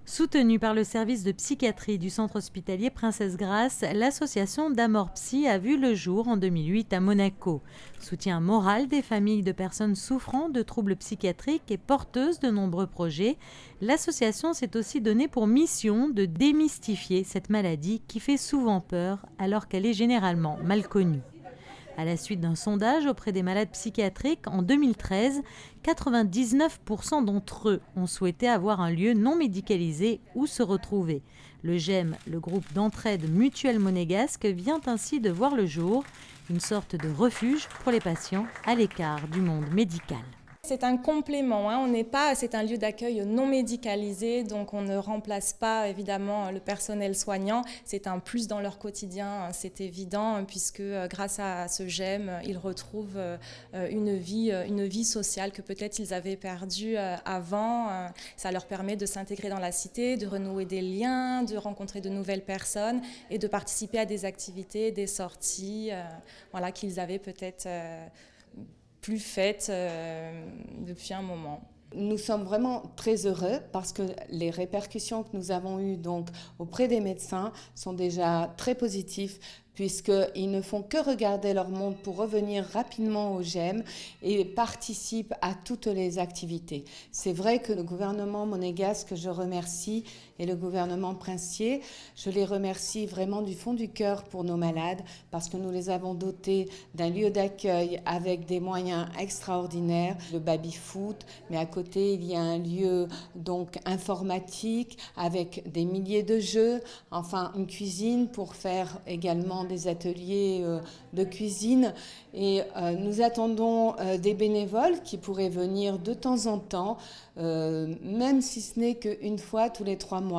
Soutenue par le service de psychiatrie du centre hospitalier Princesse Grace, l'association d'Amor Psy a vu le jour en 2008 à Monaco. Soutien moral des familles de personnes souffrant de troubles psychiatriques et porteuses de nombreux projets, l'association s'est aussi donnée pour mission de démystifier cette maladie qui fait souvent peur alors qu'elle est généralement mal connue. À la suite d'un sondage auprès des malades psychiatriques en 2013, 99% d'entre eux ont souhaité avoir un lieu non médicalisé où se retrouver. Le GEM, le groupe d'entraide mutuelle monégasque, vient ainsi de voir le jour, une sorte de refuge pour les patients à l'écart du monde médical. C'est un complément, c'est un lieu d'accueil non médicalisé, donc on ne remplace pas évidemment le personnel soignant. C'est un plus dans leur quotidien, c'est évident, puisque grâce à ce GEM, ils retrouvent une vie sociale que peut-être ils avaient perdue avant. Ça leur permet de s'intégrer dans la cité, de renouer des liens, de rencontrer de nouvelles personnes et de participer à des activités, des sorties qu'ils avaient peut-être plus faites depuis un moment. Nous sommes vraiment très heureux parce que les répercussions que nous avons eues donc auprès des médecins sont déjà très positives, puisqu'ils ne font que regarder leur montre pour revenir rapidement au GEM et participent à toutes les activités. C'est vrai que le gouvernement monégasque, je remercie, et le gouvernement princier, je les remercie vraiment du fond du cœur pour nos malades, parce que nous les avons dotés d'un lieu d'accueil avec des moyens extraordinaires, le baby-foot, mais à côté il y a un lieu donc informatique avec des milliers de jeux, enfin une cuisine pour faire également des ateliers de cuisine, et nous attendons des bénévoles qui pourraient venir de temps en temps, même si ce n'est qu'une fois tous les 3 mois,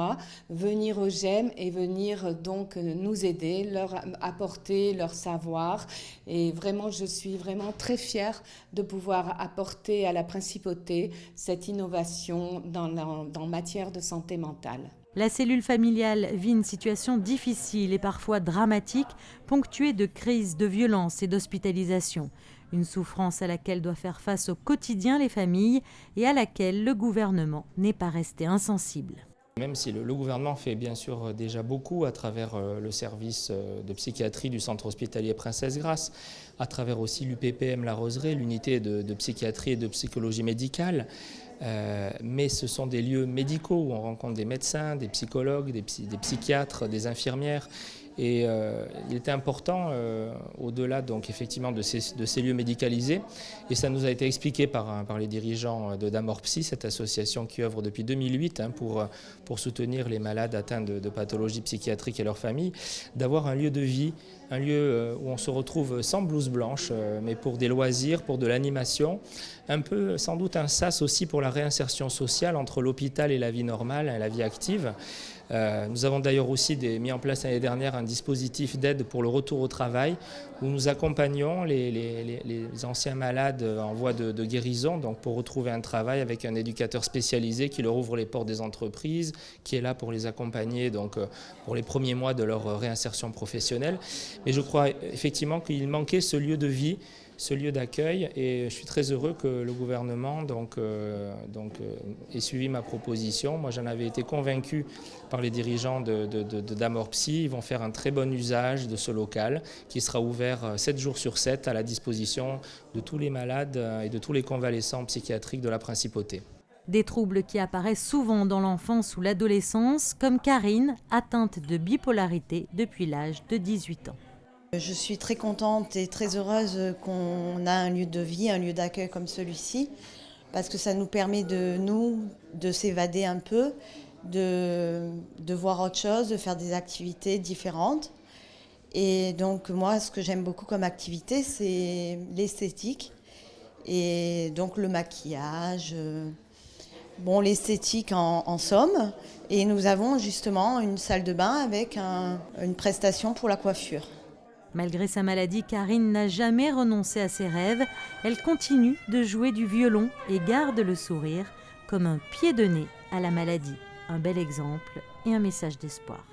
venir au GEM et venir donc nous aider, leur apporter leur savoir. Et vraiment, je suis vraiment très fière de pouvoir apporter à la principauté cette innovation dans matière de santé mentale. La cellule familiale vit une situation difficile et parfois dramatique, ponctuée de crises, de violences et d'hospitalisation. Une souffrance à laquelle doivent faire face au quotidien les familles et à laquelle le gouvernement n'est pas resté insensible. Même si le gouvernement fait bien sûr déjà beaucoup à travers le service de psychiatrie du centre hospitalier Princesse Grace, à travers aussi l'UPPM La Roseraie, l'unité de psychiatrie et de psychologie médicale, mais ce sont des lieux médicaux où on rencontre des médecins, des psychologues, des psychiatres, des infirmières. Et il était important, au-delà donc effectivement de ces lieux médicalisés, et ça nous a été expliqué par les dirigeants d'Amor Psy, cette association qui œuvre depuis 2008 pour soutenir les malades atteints de pathologies psychiatriques et leurs familles, d'avoir un lieu de vie, un lieu où on se retrouve sans blouse blanche, mais pour des loisirs, pour de l'animation, un peu sans doute un sas aussi pour la réinsertion sociale entre l'hôpital et la vie normale, la vie active. Nous avons d'ailleurs aussi mis en place l'année dernière un dispositif d'aide pour le retour au travail où nous accompagnons les anciens malades en voie de guérison, donc pour retrouver un travail avec un éducateur spécialisé qui leur ouvre les portes des entreprises, qui est là pour les accompagner donc, pour les premiers mois de leur réinsertion professionnelle. Mais je crois effectivement qu'il manquait ce lieu de vie, ce lieu d'accueil, et je suis très heureux que le gouvernement ait suivi ma proposition. Moi, j'en avais été convaincu par les dirigeants d'Amor Psy. Ils vont faire un très bon usage de ce local qui sera ouvert 7 jours sur 7 à la disposition de tous les malades et de tous les convalescents psychiatriques de la Principauté. Des troubles qui apparaissent souvent dans l'enfance ou l'adolescence, comme Karine, atteinte de bipolarité depuis l'âge de 18 ans. Je suis très contente et très heureuse qu'on a un lieu de vie, un lieu d'accueil comme celui-ci, parce que ça nous permet de s'évader un peu, de voir autre chose, de faire des activités différentes. Et donc moi, ce que j'aime beaucoup comme activité, c'est l'esthétique, et donc le maquillage, l'esthétique en somme. Et nous avons justement une salle de bain avec une prestation pour la coiffure. Malgré sa maladie, Karine n'a jamais renoncé à ses rêves. Elle continue de jouer du violon et garde le sourire comme un pied de nez à la maladie. Un bel exemple et un message d'espoir.